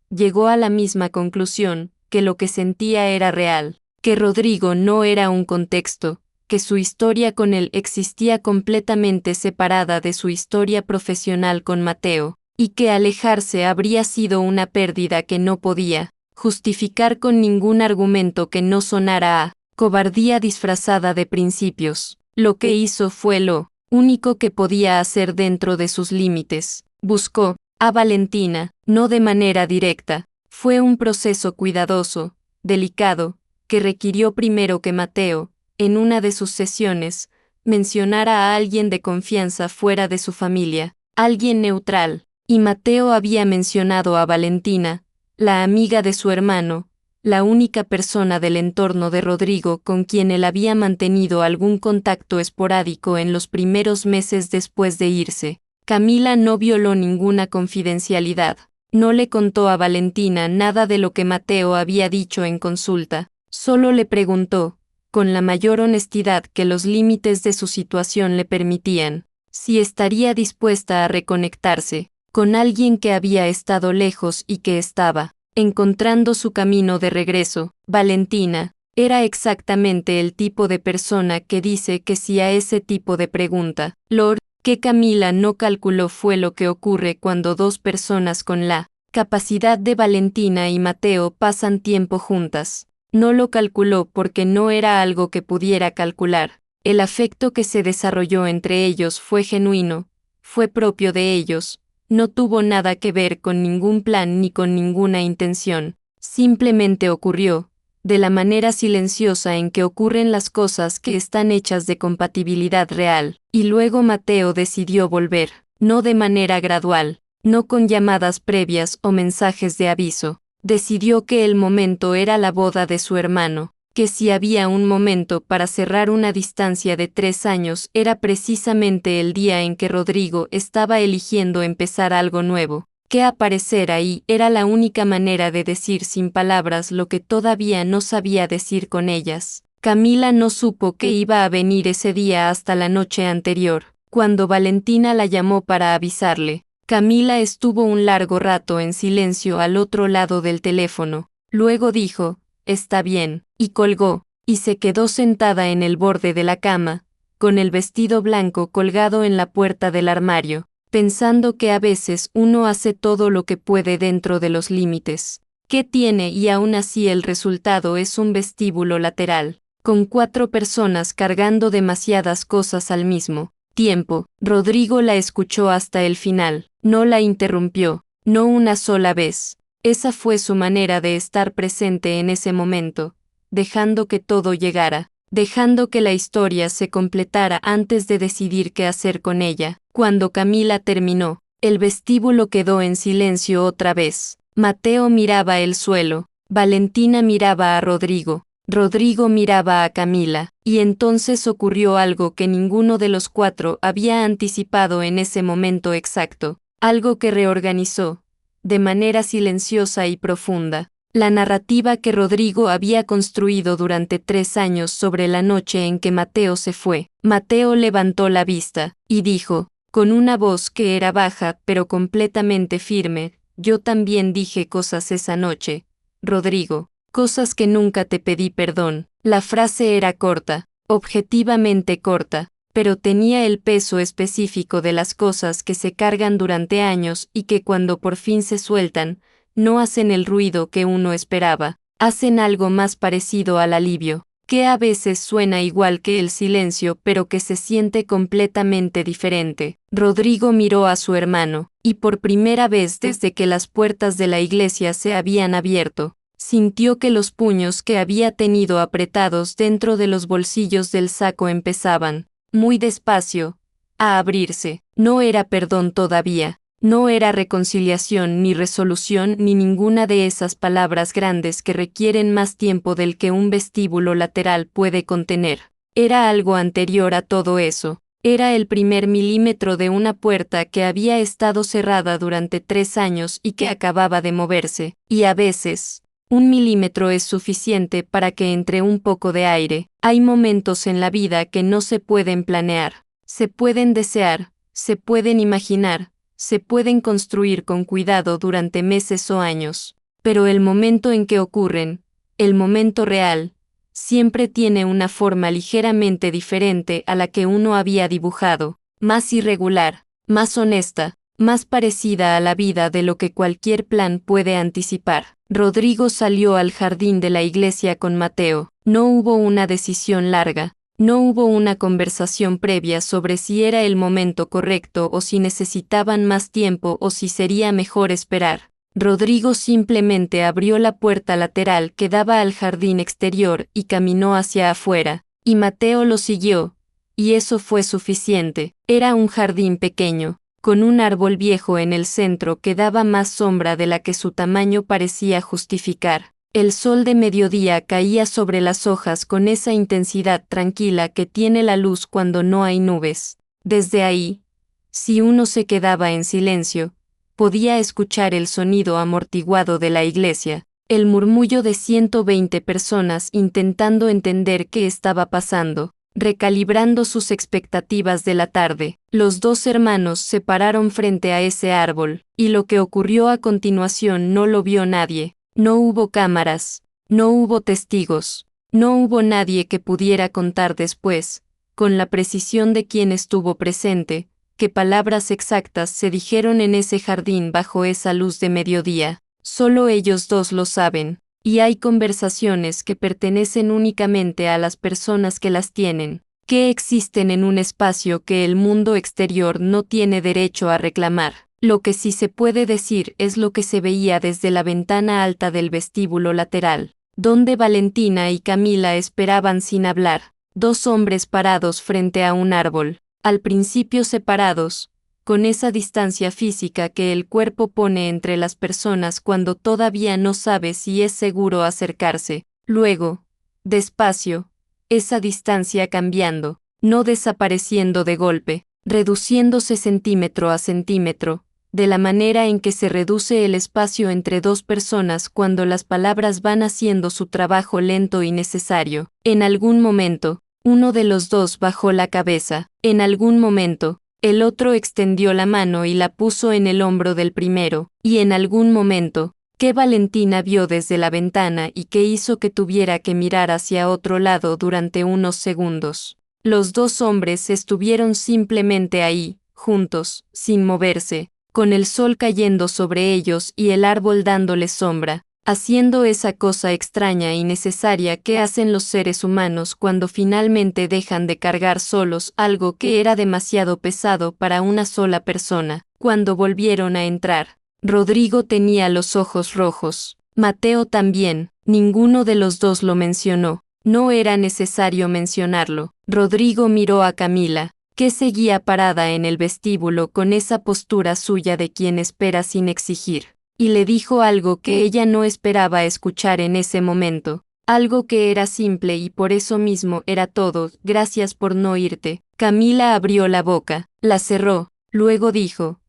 llegó a la misma conclusión, que lo que sentía era real, que Rodrigo no era un contexto, que su historia con él existía completamente separada de su historia profesional con Mateo, y que alejarse habría sido una pérdida que no podía justificar con ningún argumento que no sonara a cobardía disfrazada de principios. Lo que hizo fue lo único que podía hacer dentro de sus límites. Buscó a Valentina, no de manera directa. Fue un proceso cuidadoso, delicado, que requirió primero que Mateo, en una de sus sesiones, mencionara a alguien de confianza fuera de su familia, alguien neutral, y Mateo había mencionado a Valentina, la amiga de su hermano, la única persona del entorno de Rodrigo con quien él había mantenido algún contacto esporádico en los primeros meses después de irse. Camila no violó ninguna confidencialidad. No le contó a Valentina nada de lo que Mateo había dicho en consulta. Solo le preguntó, con la mayor honestidad que los límites de su situación le permitían, si estaría dispuesta a reconectarse con alguien que había estado lejos y que estaba encontrando su camino de regreso. Valentina era exactamente el tipo de persona que dice que sí a ese tipo de pregunta. Lo que Camila no calculó fue lo que ocurre cuando dos personas con la capacidad de Valentina y Mateo pasan tiempo juntas. No lo calculó porque no era algo que pudiera calcular. El afecto que se desarrolló entre ellos fue genuino, fue propio de ellos, no tuvo nada que ver con ningún plan ni con ninguna intención. Simplemente ocurrió, de la manera silenciosa en que ocurren las cosas que están hechas de compatibilidad real. Y luego Mateo decidió volver, no de manera gradual, no con llamadas previas o mensajes de aviso. Decidió que el momento era la boda de su hermano, que si había un momento para cerrar una distancia de 3 años era precisamente el día en que Rodrigo estaba eligiendo empezar algo nuevo, que aparecer ahí era la única manera de decir sin palabras lo que todavía no sabía decir con ellas. Camila no supo que iba a venir ese día hasta la noche anterior, cuando Valentina la llamó para avisarle. Camila estuvo un largo rato en silencio al otro lado del teléfono, luego dijo, «Está bien», y colgó, y se quedó sentada en el borde de la cama, con el vestido blanco colgado en la puerta del armario, pensando que a veces uno hace todo lo que puede dentro de los límites. ¿Qué tiene? Y aún así el resultado es un vestíbulo lateral, con 4 personas cargando demasiadas cosas al mismo tiempo. Rodrigo la escuchó hasta el final, no la interrumpió, no una sola vez. Esa fue su manera de estar presente en ese momento, dejando que todo llegara, dejando que la historia se completara antes de decidir qué hacer con ella. Cuando Camila terminó, el vestíbulo quedó en silencio otra vez. Mateo miraba el suelo, Valentina miraba a Rodrigo, Rodrigo miraba a Camila, y entonces ocurrió algo que ninguno de los 4 había anticipado en ese momento exacto, algo que reorganizó, de manera silenciosa y profunda, la narrativa que Rodrigo había construido durante 3 años sobre la noche en que Mateo se fue. Mateo levantó la vista, y dijo, con una voz que era baja pero completamente firme, «Yo también dije cosas esa noche, Rodrigo, cosas que nunca te pedí perdón». La frase era corta, objetivamente corta, pero tenía el peso específico de las cosas que se cargan durante años y que cuando por fin se sueltan, no hacen el ruido que uno esperaba, hacen algo más parecido al alivio, que a veces suena igual que el silencio pero que se siente completamente diferente. Rodrigo miró a su hermano, y por primera vez desde que las puertas de la iglesia se habían abierto, sintió que los puños que había tenido apretados dentro de los bolsillos del saco empezaban, muy despacio, a abrirse. No era perdón todavía, no era reconciliación ni resolución ni ninguna de esas palabras grandes que requieren más tiempo del que un vestíbulo lateral puede contener. Era algo anterior a todo eso. Era el primer milímetro de una puerta que había estado cerrada durante 3 años y que acababa de moverse, y a veces, 1 milímetro es suficiente para que entre un poco de aire. Hay momentos en la vida que no se pueden planear, se pueden desear, se pueden imaginar, se pueden construir con cuidado durante meses o años, pero el momento en que ocurren, el momento real, siempre tiene una forma ligeramente diferente a la que uno había dibujado, más irregular, más honesta, más parecida a la vida de lo que cualquier plan puede anticipar. Rodrigo salió al jardín de la iglesia con Mateo. No hubo una decisión larga, no hubo una conversación previa sobre si era el momento correcto o si necesitaban más tiempo o si sería mejor esperar. Rodrigo simplemente abrió la puerta lateral que daba al jardín exterior y caminó hacia afuera, y Mateo lo siguió, y eso fue suficiente. Era un jardín pequeño, con un árbol viejo en el centro que daba más sombra de la que su tamaño parecía justificar. El sol de mediodía caía sobre las hojas con esa intensidad tranquila que tiene la luz cuando no hay nubes. Desde ahí, si uno se quedaba en silencio, podía escuchar el sonido amortiguado de la iglesia, el murmullo de 120 personas intentando entender qué estaba pasando, recalibrando sus expectativas de la tarde. Los dos hermanos se pararon frente a ese árbol, y lo que ocurrió a continuación no lo vio nadie. No hubo cámaras, no hubo testigos, no hubo nadie que pudiera contar después, con la precisión de quien estuvo presente, qué palabras exactas se dijeron en ese jardín bajo esa luz de mediodía. Solo ellos dos lo saben, y hay conversaciones que pertenecen únicamente a las personas que las tienen, que existen en un espacio que el mundo exterior no tiene derecho a reclamar. Lo que sí se puede decir es lo que se veía desde la ventana alta del vestíbulo lateral, donde Valentina y Camila esperaban sin hablar, dos hombres parados frente a un árbol, al principio separados, con esa distancia física que el cuerpo pone entre las personas cuando todavía no sabe si es seguro acercarse, luego, despacio, esa distancia cambiando, no desapareciendo de golpe, reduciéndose centímetro a centímetro, de la manera en que se reduce el espacio entre dos personas cuando las palabras van haciendo su trabajo lento y necesario. En algún momento, uno de los dos bajó la cabeza. En algún momento, el otro extendió la mano y la puso en el hombro del primero. Y en algún momento, que Valentina vio desde la ventana y que hizo que tuviera que mirar hacia otro lado durante unos segundos. Los dos hombres estuvieron simplemente ahí, juntos, sin moverse, con el sol cayendo sobre ellos y el árbol dándoles sombra, haciendo esa cosa extraña y necesaria que hacen los seres humanos cuando finalmente dejan de cargar solos algo que era demasiado pesado para una sola persona. Cuando volvieron a entrar, Rodrigo tenía los ojos rojos, Mateo también, ninguno de los dos lo mencionó, no era necesario mencionarlo. Rodrigo miró a Camila, que seguía parada en el vestíbulo con esa postura suya de quien espera sin exigir, y le dijo algo que ella no esperaba escuchar en ese momento, algo que era simple y por eso mismo era todo: gracias por no irte. Camila abrió la boca, la cerró, luego dijo,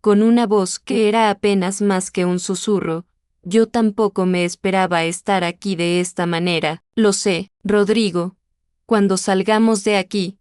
con una voz que era apenas más que un susurro, yo tampoco me esperaba estar aquí de esta manera. Lo sé, Rodrigo. Cuando salgamos de aquí,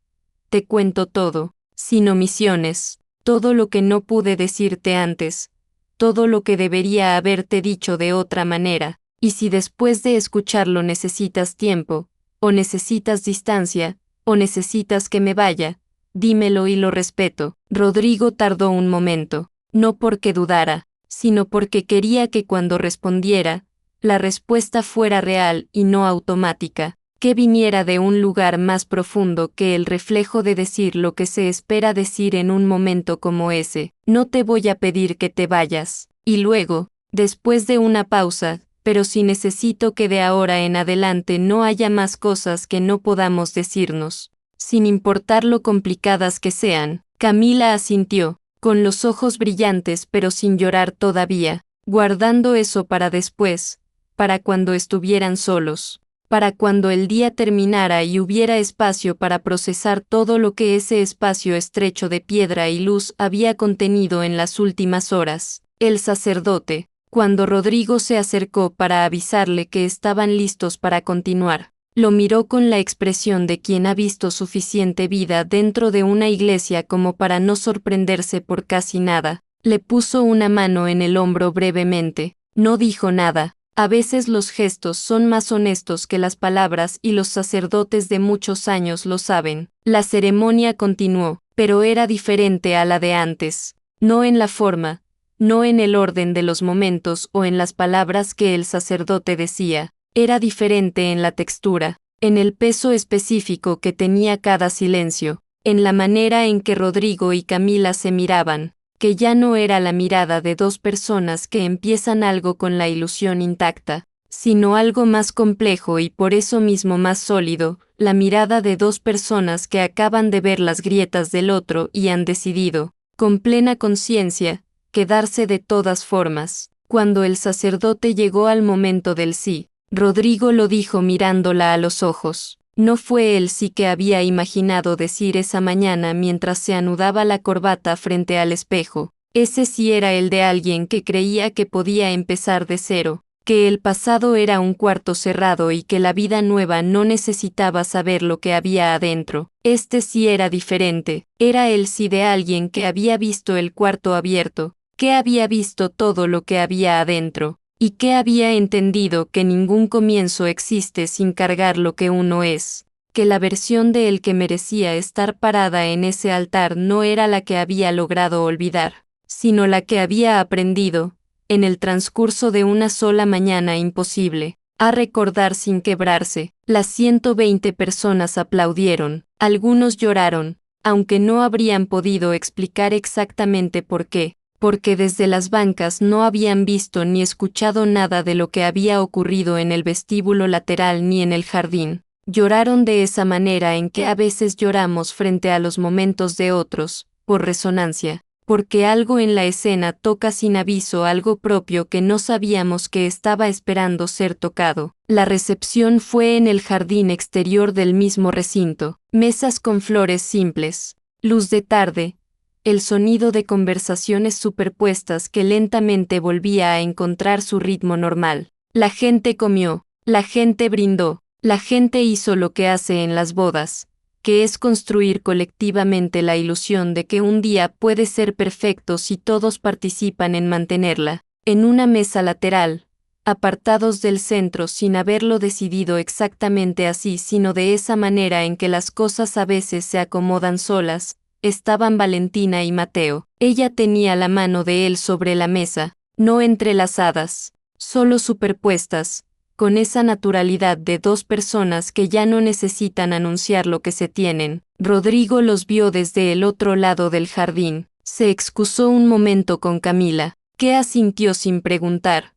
te cuento todo, sin omisiones, todo lo que no pude decirte antes, todo lo que debería haberte dicho de otra manera, y si después de escucharlo necesitas tiempo, o necesitas distancia, o necesitas que me vaya, dímelo y lo respeto. Rodrigo tardó un momento, no porque dudara, sino porque quería que cuando respondiera, la respuesta fuera real y no automática, que viniera de un lugar más profundo que el reflejo de decir lo que se espera decir en un momento como ese. No te voy a pedir que te vayas. Y luego, después de una pausa, pero si necesito que de ahora en adelante no haya más cosas que no podamos decirnos, sin importar lo complicadas que sean. Camila asintió, con los ojos brillantes pero sin llorar todavía, guardando eso para después, para cuando estuvieran solos, para cuando el día terminara y hubiera espacio para procesar todo lo que ese espacio estrecho de piedra y luz había contenido en las últimas horas. El sacerdote, cuando Rodrigo se acercó para avisarle que estaban listos para continuar, lo miró con la expresión de quien ha visto suficiente vida dentro de una iglesia como para no sorprenderse por casi nada. Le puso una mano en el hombro brevemente, no dijo nada, A veces los gestos son más honestos que las palabras y los sacerdotes de muchos años lo saben. La ceremonia continuó, pero era diferente a la de antes. No en la forma, no en el orden de los momentos o en las palabras que el sacerdote decía. Era diferente en la textura, en el peso específico que tenía cada silencio, en la manera en que Rodrigo y Camila se miraban, que ya no era la mirada de dos personas que empiezan algo con la ilusión intacta, sino algo más complejo y por eso mismo más sólido, la mirada de dos personas que acaban de ver las grietas del otro y han decidido, con plena conciencia, quedarse de todas formas. Cuando el sacerdote llegó al momento del sí, Rodrigo lo dijo mirándola a los ojos. No fue el sí que había imaginado decir esa mañana mientras se anudaba la corbata frente al espejo. Ese sí era el de alguien que creía que podía empezar de cero, que el pasado era un cuarto cerrado y que la vida nueva no necesitaba saber lo que había adentro. Este sí era diferente, era el sí de alguien que había visto el cuarto abierto, que había visto todo lo que había adentro, y que había entendido que ningún comienzo existe sin cargar lo que uno es, que la versión de él que merecía estar parada en ese altar no era la que había logrado olvidar, sino la que había aprendido, en el transcurso de una sola mañana imposible, a recordar sin quebrarse. Las 120 personas aplaudieron, algunos lloraron, aunque no habrían podido explicar exactamente por qué, porque desde las bancas no habían visto ni escuchado nada de lo que había ocurrido en el vestíbulo lateral ni en el jardín. Lloraron de esa manera en que a veces lloramos frente a los momentos de otros, por resonancia, porque algo en la escena toca sin aviso algo propio que no sabíamos que estaba esperando ser tocado. La recepción fue en el jardín exterior del mismo recinto, mesas con flores simples, luz de tarde, el sonido de conversaciones superpuestas que lentamente volvía a encontrar su ritmo normal. La gente comió, la gente brindó, la gente hizo lo que hace en las bodas, que es construir colectivamente la ilusión de que un día puede ser perfecto si todos participan en mantenerla. En una mesa lateral, apartados del centro sin haberlo decidido exactamente así sino de esa manera en que las cosas a veces se acomodan solas, estaban Valentina y Mateo. Ella tenía la mano de él sobre la mesa, no entrelazadas, solo superpuestas, con esa naturalidad de dos personas que ya no necesitan anunciar lo que se tienen. Rodrigo los vio desde el otro lado del jardín. Se excusó un momento con Camila, que asintió sin preguntar,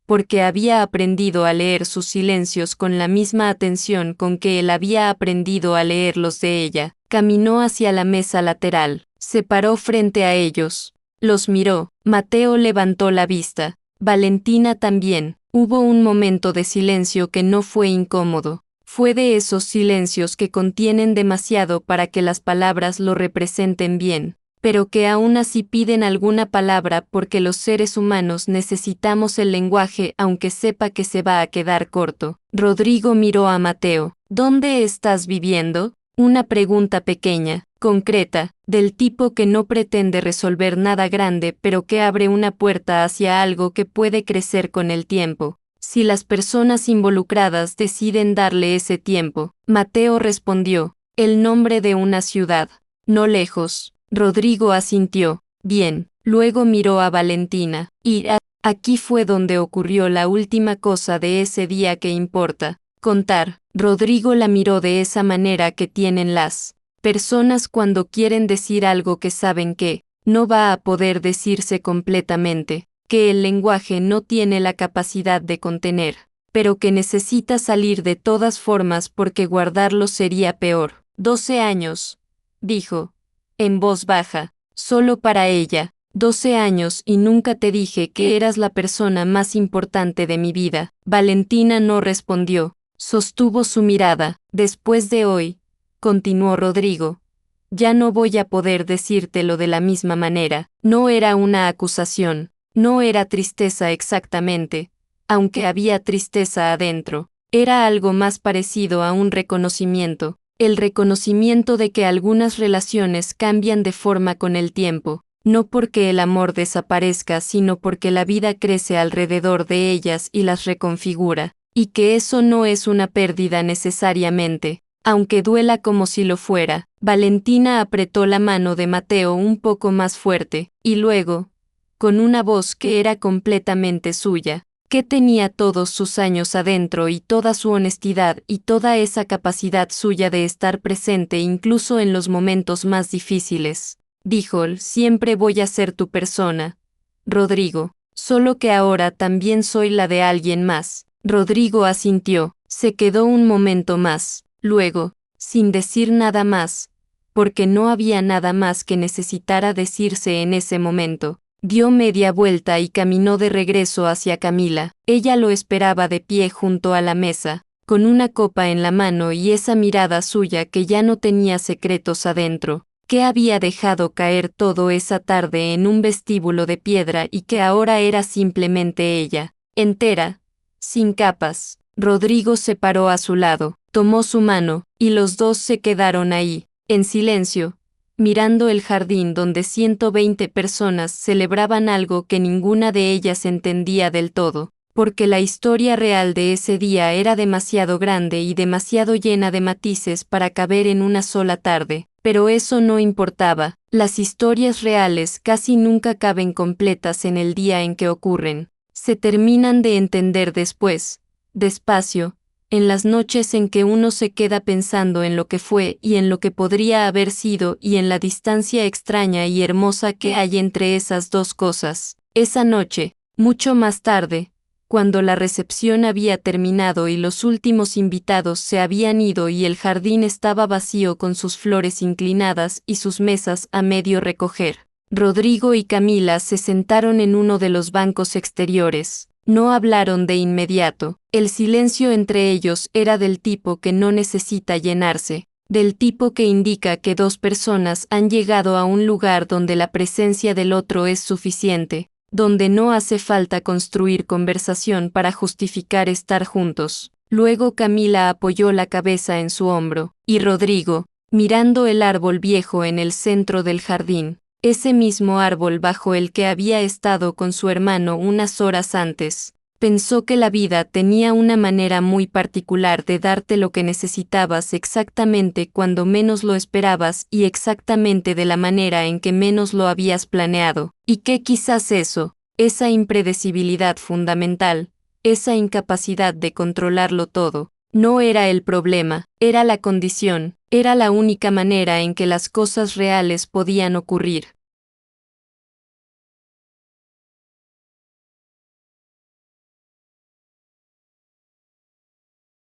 porque había aprendido a leer sus silencios con la misma atención con que él había aprendido a leer los de ella. Caminó hacia la mesa lateral, se paró frente a ellos, los miró. Mateo levantó la vista, Valentina también. Hubo un momento de silencio que no fue incómodo. Fue de esos silencios que contienen demasiado para que las palabras lo representen bien, pero que aún así piden alguna palabra porque los seres humanos necesitamos el lenguaje aunque sepa que se va a quedar corto. Rodrigo miró a Mateo. ¿Dónde estás viviendo? Una pregunta pequeña, concreta, del tipo que no pretende resolver nada grande pero que abre una puerta hacia algo que puede crecer con el tiempo, si las personas involucradas deciden darle ese tiempo. Mateo respondió, el nombre de una ciudad, no lejos. Rodrigo asintió, bien, luego miró a Valentina, y aquí fue donde ocurrió la última cosa de ese día que importa, contar. Rodrigo la miró de esa manera que tienen las personas cuando quieren decir algo que saben que no va a poder decirse completamente, que el lenguaje no tiene la capacidad de contener, pero que necesita salir de todas formas porque guardarlo sería peor. 12 años, dijo, en voz baja, solo para ella. 12 años y nunca te dije que eras la persona más importante de mi vida. Valentina no respondió. Sostuvo su mirada. Después de hoy, continuó Rodrigo, ya no voy a poder decírtelo de la misma manera. No era una acusación, no era tristeza exactamente, aunque había tristeza adentro. Era algo más parecido a un reconocimiento, el reconocimiento de que algunas relaciones cambian de forma con el tiempo. no porque el amor desaparezca, sino porque la vida crece alrededor de ellas y las reconfigura, y que eso no es una pérdida necesariamente, aunque duela como si lo fuera. Valentina apretó la mano de Mateo un poco más fuerte, y luego, con una voz que era completamente suya, que tenía todos sus años adentro y toda su honestidad y toda esa capacidad suya de estar presente incluso en los momentos más difíciles, dijo: siempre voy a ser tu persona, Rodrigo, solo que ahora también soy la de alguien más. Rodrigo asintió, se quedó un momento más, luego, sin decir nada más, porque no había nada más que necesitara decirse en ese momento, dio media vuelta y caminó de regreso hacia Camila. Ella lo esperaba de pie junto a la mesa, con una copa en la mano y esa mirada suya que ya no tenía secretos adentro, que había dejado caer todo esa tarde en un vestíbulo de piedra y que ahora era simplemente ella, entera, sin capas. Rodrigo se paró a su lado, tomó su mano, y los dos se quedaron ahí, en silencio, mirando el jardín donde 120 personas celebraban algo que ninguna de ellas entendía del todo, porque la historia real de ese día era demasiado grande y demasiado llena de matices para caber en una sola tarde, pero eso no importaba. Las historias reales casi nunca caben completas en el día en que ocurren. Se terminan de entender después, despacio, en las noches en que uno se queda pensando en lo que fue y en lo que podría haber sido y en la distancia extraña y hermosa que hay entre esas dos cosas. Esa noche, mucho más tarde, cuando la recepción había terminado y los últimos invitados se habían ido y el jardín estaba vacío con sus flores inclinadas y sus mesas a medio recoger, Rodrigo y Camila se sentaron en uno de los bancos exteriores. No hablaron de inmediato. El silencio entre ellos era del tipo que no necesita llenarse, del tipo que indica que dos personas han llegado a un lugar donde la presencia del otro es suficiente, donde no hace falta construir conversación para justificar estar juntos. Luego Camila apoyó la cabeza en su hombro, y Rodrigo, mirando el árbol viejo en el centro del jardín, ese mismo árbol bajo el que había estado con su hermano unas horas antes, pensó que la vida tenía una manera muy particular de darte lo que necesitabas exactamente cuando menos lo esperabas y exactamente de la manera en que menos lo habías planeado, y que quizás eso, esa impredecibilidad fundamental, esa incapacidad de controlarlo todo, no era el problema, era la condición, era la única manera en que las cosas reales podían ocurrir.